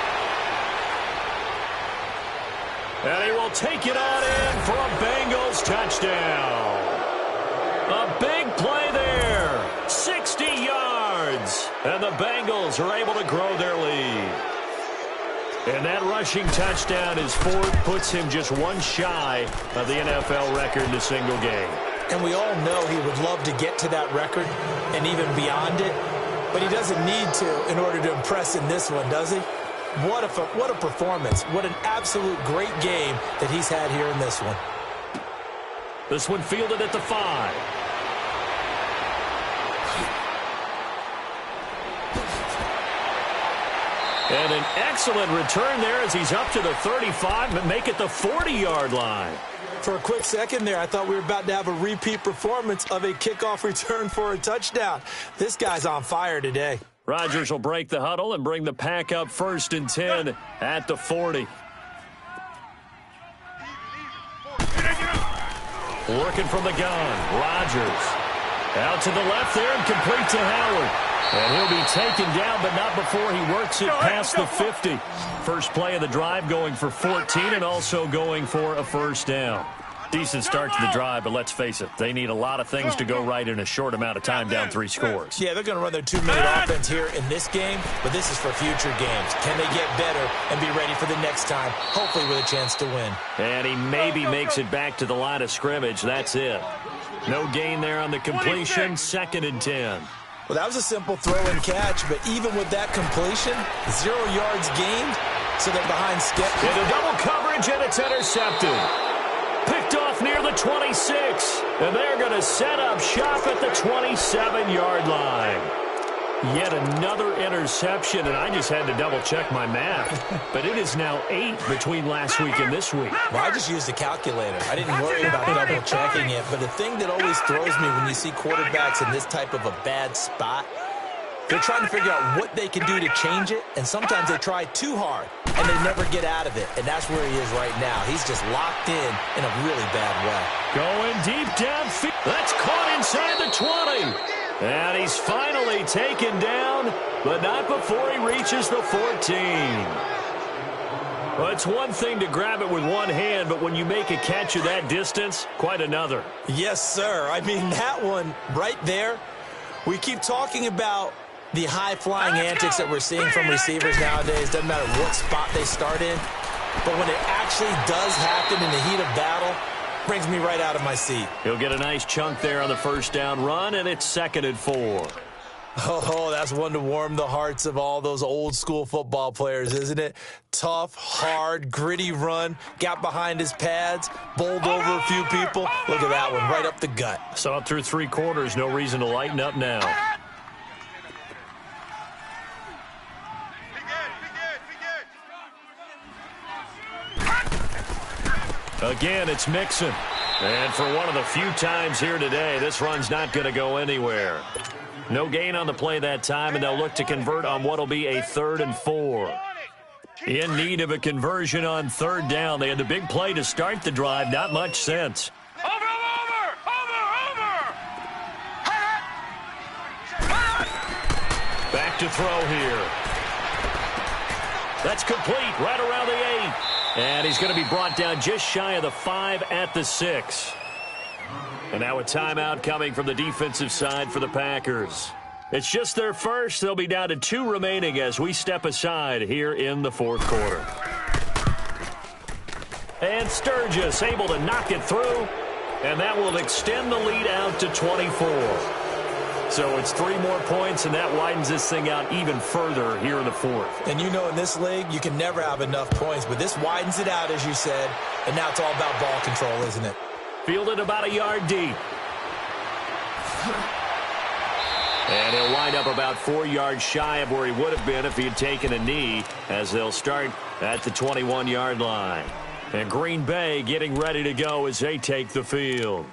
And he will take it on in for a Bengals touchdown. A big play there. 60 yards. And the Bengals are able to grow their lead. And that rushing touchdown is fourth, puts him just one shy of the NFL record in a single game. And we all know he would love to get to that record and even beyond it, but he doesn't need to in order to impress in this one, does he? What a performance. What an absolute great game that he's had here in this one. This one fielded at the 5. And an excellent return there as he's up to the 35, but make it the 40-yard line. For a quick second there, I thought we were about to have a repeat performance of a kickoff return for a touchdown. This guy's on fire today. Rodgers will break the huddle and bring the Pack up 1st and 10 at the 40. Working from the gun, Rodgers. Out to the left there and complete to Howard. And he'll be taken down, but not before he works it past the 50. First play of the drive going for 14 and also going for a first down. Decent start to the drive, but let's face it, they need a lot of things to go right in a short amount of time, down 3 scores. Yeah, they're going to run their 2-minute offense here in this game, but this is for future games. Can they get better and be ready for the next time, hopefully with a chance to win? And he maybe makes it back to the line of scrimmage. That's it. No gain there on the completion, 2nd and 10. Well, that was a simple throw and catch, but even with that completion, 0 yards gained, so they're behind Skip. Into double coverage, and it's intercepted. Picked off near the 26, and they're going to set up shop at the 27-yard line. Yet another interception, and I just had to double-check my math. But it is now 8 between last week and this week. Well, I just used a calculator. I didn't worry about double-checking it. But the thing that always throws me when you see quarterbacks in this type of a bad spot, they're trying to figure out what they can do to change it, and sometimes they try too hard, and they never get out of it. And that's where he is right now. He's just locked in a really bad way. Going deep downfield. That's caught inside the 20. And he's finally taken down, but not before he reaches the 14. Well, it's one thing to grab it with one hand, but when you make a catch of that distance, quite another. Yes, sir. I mean, that one right there, we keep talking about the high-flying antics that we're seeing from receivers nowadays. Doesn't matter what spot they start in. But when it actually does happen in the heat of battle, brings me right out of my seat. He'll get a nice chunk there on the first down run, and it's 2nd and 4. Oh, that's one to warm the hearts of all those old-school football players, isn't it? Tough, hard, gritty run, got behind his pads, bowled over a few people. Look at that one, right up the gut. Saw it through 3 quarters, no reason to lighten up now. Again, it's Mixon. And for one of the few times here today, this run's not going to go anywhere. No gain on the play that time, and they'll look to convert on what will be a 3rd and 4. In need of a conversion on 3rd down. They had the big play to start the drive. Not much sense. Over! Back to throw here. That's complete right around the 8. And he's going to be brought down just shy of the 5 at the 6. And now a timeout coming from the defensive side for the Packers. It's just their first. They'll be down to 2 remaining as we step aside here in the 4th quarter. And Sturgis able to knock it through. And that will extend the lead out to 24. So it's 3 more points, and that widens this thing out even further here in the 4th. And you know in this league, you can never have enough points, but this widens it out, as you said, and now it's all about ball control, isn't it? Fielded about a yard deep. And he'll wind up about 4 yards shy of where he would have been if he had taken a knee, as they'll start at the 21-yard line. And Green Bay getting ready to go as they take the field.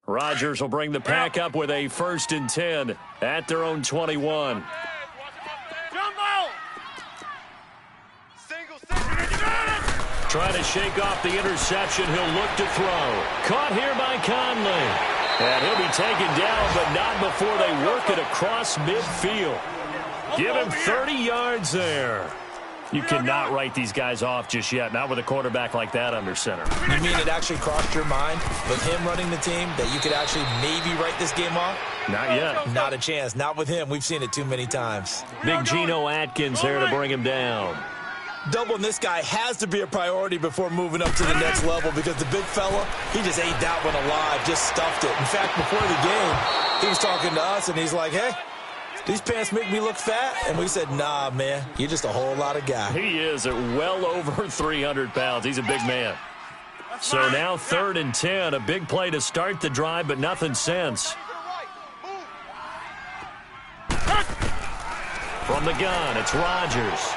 Rodgers will bring the pack up with a 1st and 10 at their own 21. Trying to shake off the interception. He'll look to throw. Caught here by Conley. And he'll be taken down, but not before they work it across midfield. Give him 30 yards there. You cannot write these guys off just yet, not with a quarterback like that under center. You mean it actually crossed your mind with him running the team that you could actually maybe write this game off? Not yet. Not a chance. Not with him. We've seen it too many times. Big Geno Atkins there to bring him down. Doubling this guy has to be a priority before moving up to the next level because the big fella, he just ate that one alive, just stuffed it. In fact, before the game, he was talking to us, and he's like, hey, these pants make me look fat? And we said, nah, man, you're just a whole lot of guy. He is at well over 300 pounds. He's a big man. So now 3rd and 10, a big play to start the drive, but nothing since. From the gun, it's Rodgers.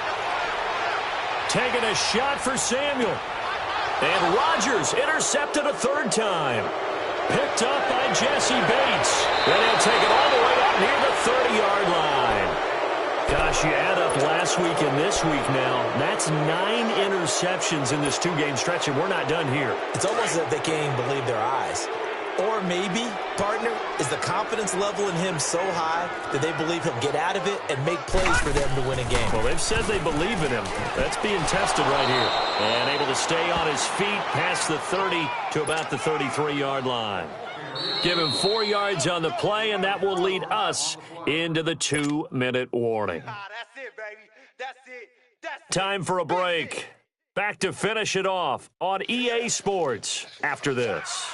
Taking a shot for Samuel. And Rodgers intercepted a 3rd time. Picked up by Jesse Bates. And he'll take it all the way up near the 30-yard line. Gosh, you add up last week and this week now. That's 9 interceptions in this 2-game stretch, and we're not done here. It's almost as if they can't even believe their eyes. Or maybe, partner, is the confidence level in him so high that they believe he'll get out of it and make plays for them to win a game. Well, they've said they believe in him. That's being tested right here. And able to stay on his feet past the 30 to about the 33-yard line. Give him 4 yards on the play, and that will lead us into the 2-minute warning. That's it, baby. That's it. That's it. Time for a break. Back to finish it off on EA Sports after this.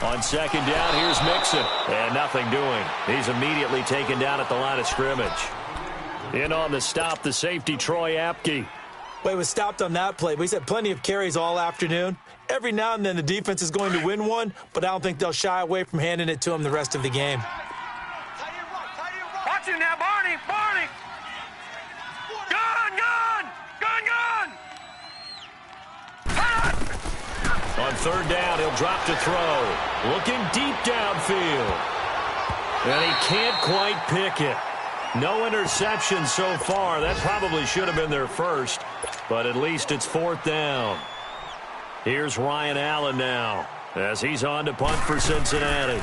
On 2nd down, here's Mixon. And nothing doing. He's immediately taken down at the line of scrimmage. In on the stop, the safety, Troy Apke. Well, he was stopped on that play. He's had plenty of carries all afternoon. Every now and then the defense is going to win one, but I don't think they'll shy away from handing it to him the rest of the game. Watch it now, Barney. Barney. Gun. On third down, he'll drop to throw. Looking deep downfield. And he can't quite pick it. No interception so far. That probably should have been their first, but at least it's fourth down. Here's Ryan Allen now as he's on to punt for Cincinnati.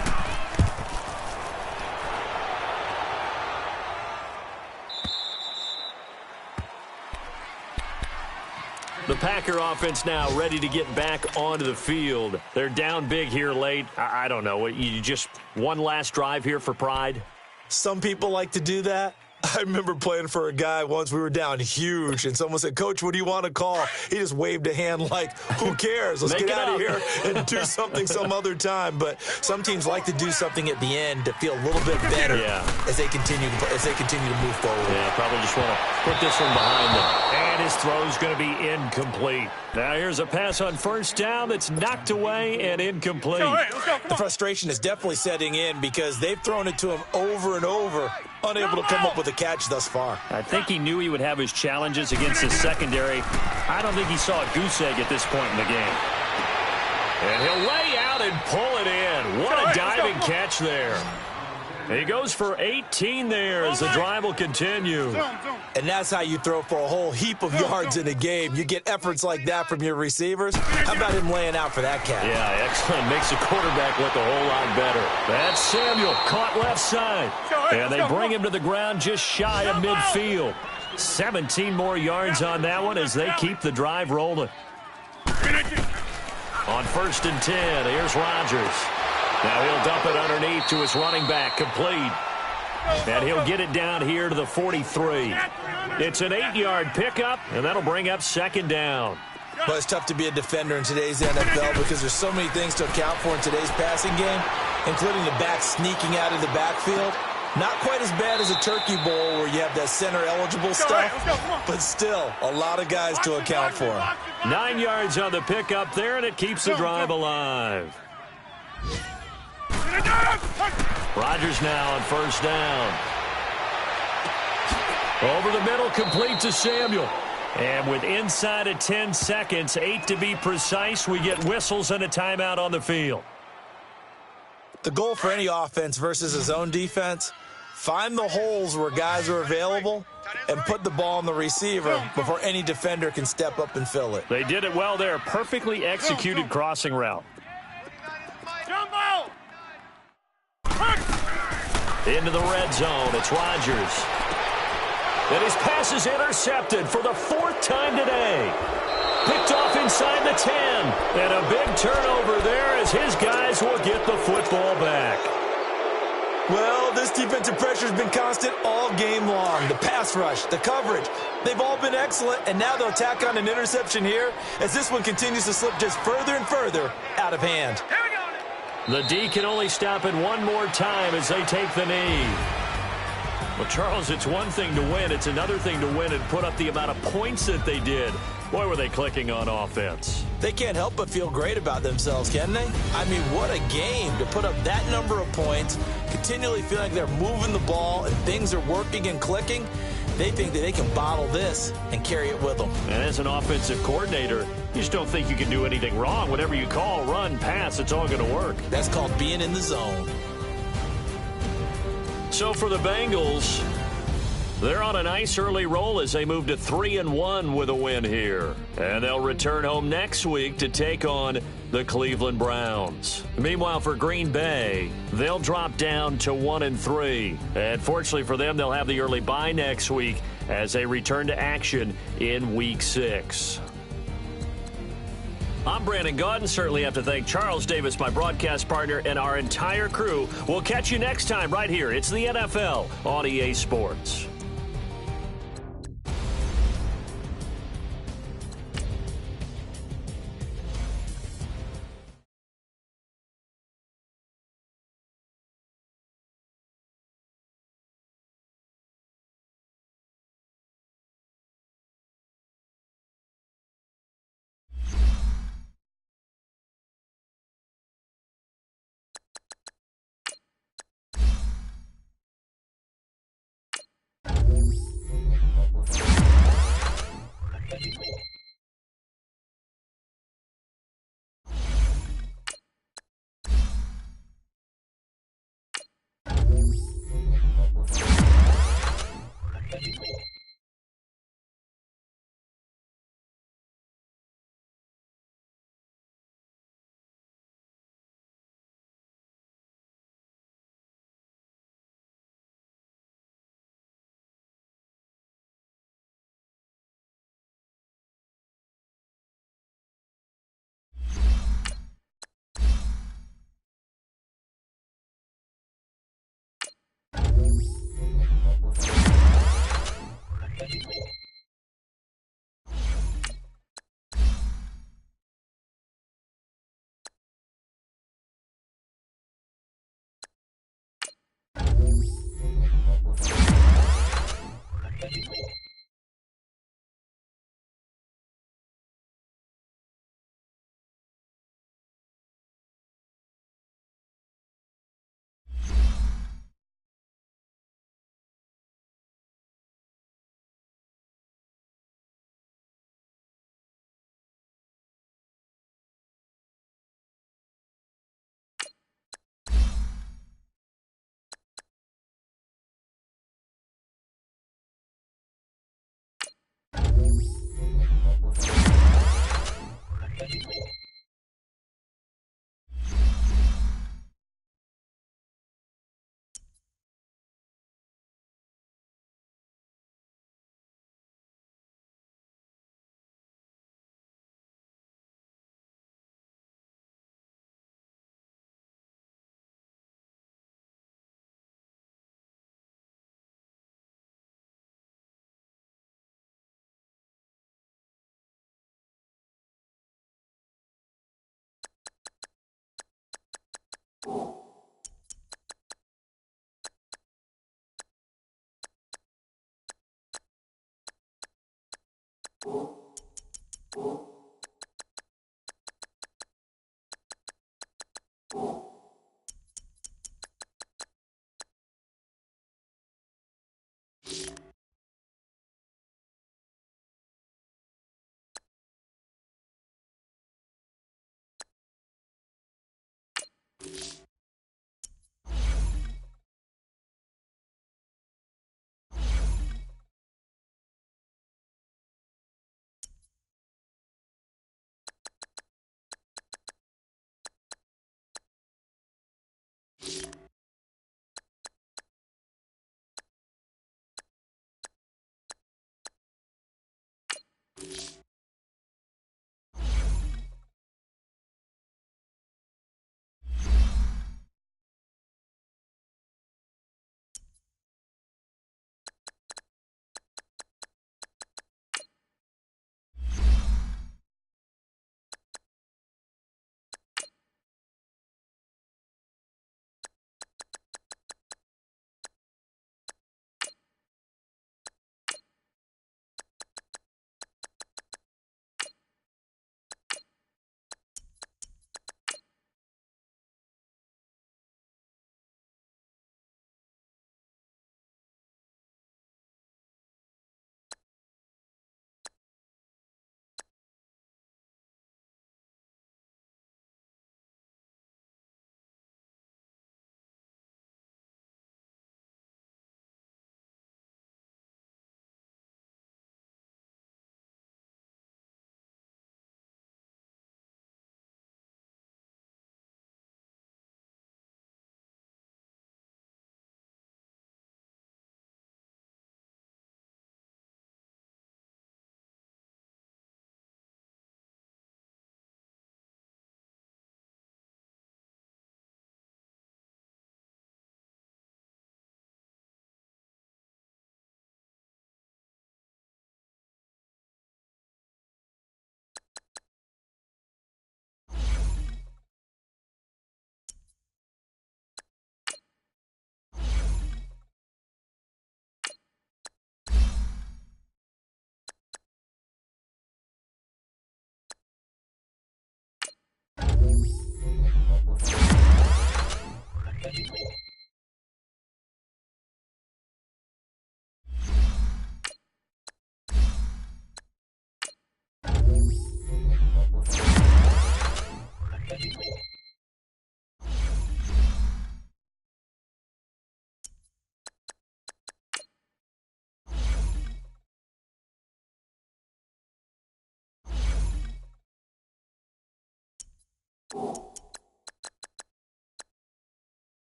The Packer offense now ready to get back onto the field. They're down big here late. I don't know. You just one last drive here for pride? Some people like to do that. I remember playing for a guy once. We were down huge, and someone said, "Coach, what do you want to call?" He just waved a hand like, who cares? Let's get out of here and do something some other time. But some teams like to do something at the end to feel a little bit better as they continue to move forward. Yeah, probably just want to put this one behind them. And his throw's going to be incomplete. Now here's a pass on first down that's knocked away and incomplete. The frustration is definitely setting in because they've thrown it to him over and over, unable to come up with a catch thus far. I think he knew he would have his challenges against his secondary. I don't think he saw a goose egg at this point in the game. And he'll lay out and pull it in. What a diving catch there. He goes for 18 there as the drive will continue. And that's how you throw for a whole heap of yards in a game. You get efforts like that from your receivers. How about him laying out for that catch? Yeah, excellent. Makes the quarterback look a whole lot better. That's Samuel, caught left side. And they bring him to the ground just shy of midfield. 17 more yards on that one as they keep the drive rolling. On 1st and 10, here's Rodgers. Now he'll dump it underneath to his running back, complete. And he'll get it down here to the 43. It's an 8-yard pickup, and that'll bring up 2nd down. But it's tough to be a defender in today's NFL because there's so many things to account for in today's passing game, including the back sneaking out of the backfield. Not quite as bad as a Turkey Bowl where you have that center-eligible stuff, but still a lot of guys to account for. 9 yards on the pickup there, and it keeps the drive alive. Rodgers now on 1st down. Over the middle, complete to Samuel. And with inside of 10 seconds, 8 to be precise, we get whistles and a timeout on the field. The goal for any offense versus his own defense, find the holes where guys are available and put the ball on the receiver before any defender can step up and fill it. They did it well there. Perfectly executed crossing route. Into the red zone, it's Rodgers. And his pass is intercepted for the 4th time today. Picked off inside the 10. And a big turnover there as his guys will get the football back. Well, this defensive pressure has been constant all game long. The pass rush, the coverage, they've all been excellent, and now they'll tack on an interception here as this one continues to slip just further and further out of hand. The D can only stop it one more time as they take the knee. Well, Charles, it's one thing to win. It's another thing to win and put up the amount of points that they did. Boy, were they clicking on offense. They can't help but feel great about themselves, can they? I mean, what a game to put up that number of points, continually feeling like they're moving the ball and things are working and clicking. They think that they can bottle this and carry it with them. And as an offensive coordinator, you just don't think you can do anything wrong. Whatever you call, run, pass, it's all going to work. That's called being in the zone. So for the Bengals, they're on a nice early roll as they move to 3-1 with a win here. And they'll return home next week to take on the Cleveland Browns. Meanwhile, for Green Bay, they'll drop down to 1-3. And fortunately for them, they'll have the early bye next week as they return to action in Week 6. I'm Brandon Gaudin. Certainly have to thank Charles Davis, my broadcast partner, and our entire crew. We'll catch you next time right here. It's the NFL on EA Sports.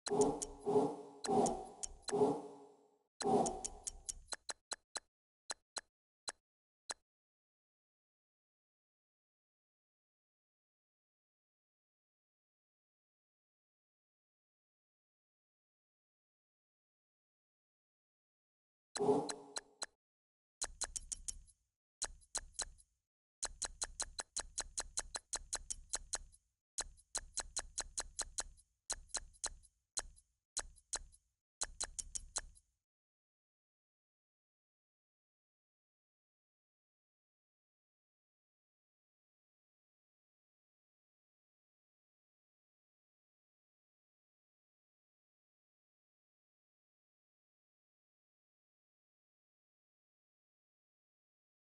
You